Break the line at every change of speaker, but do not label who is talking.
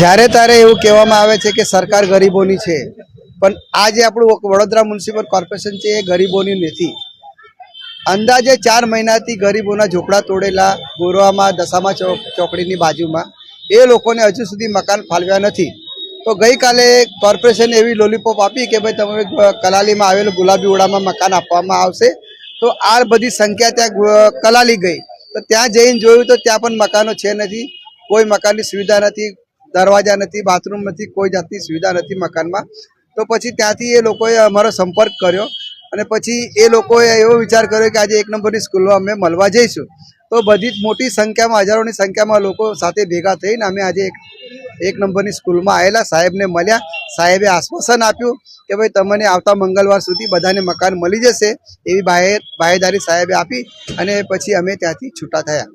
જ્યારે તારે એવું કહેવામાં આવે છે કે સરકાર ગરીબોની છે, પણ આ જે આપણું વડોદરા મ્યુનિસિપલ કોર્પોરેશન છે એ ગરીબોની નથી. અંદાજે 4 મહિનાથી ગરીબોના ઝોપડા તોડેલા ગોરવામાં દશામા ચોકડીની બાજુમાં એ લોકોને હજુ સુધી મકાન ફાળવ્યા નથી. તો ગઈકાલે કોર્પોરેશને એવી લોલીપોપ આપી કે ભાઈ તમે કલાલીમાં આવેલું ગુલાબી ઓડામાં મકાન આપવામાં આવશે. તો આ બધી સંખ્યા ત્યાં કલાલી ગઈ, તો ત્યાં જઈને જોયું તો ત્યાં પણ મકાનો છે નથી, કોઈ મકાનની સુવિધા નથી, દરવાજા નથી, બાથરૂમ નથી, કોઈ જાતની સુવિધા નથી મકાનમાં. તો પછી ત્યાંથી એ લોકોએ અમારો સંપર્ક કર્યો અને પછી એ લોકોએ એવો વિચાર કર્યો કે આજે 1 નંબરની સ્કૂલમાં અમે મળવા જઈશું. તો બધી જ મોટી સંખ્યામાં, હજારોની સંખ્યામાં લોકો સાથે ભેગા થઈને અમે આજે 1 નંબરની સ્કૂલમાં આવેલા, સાહેબને મળ્યા. સાહેબે આશ્વાસન આપ્યું કે ભાઈ તમને આવતા મંગળવાર સુધી બધાને મકાન મળી જશે, એવી બાહેદારી સાહેબે આપી અને પછી અમે ત્યાંથી છૂટા થયા.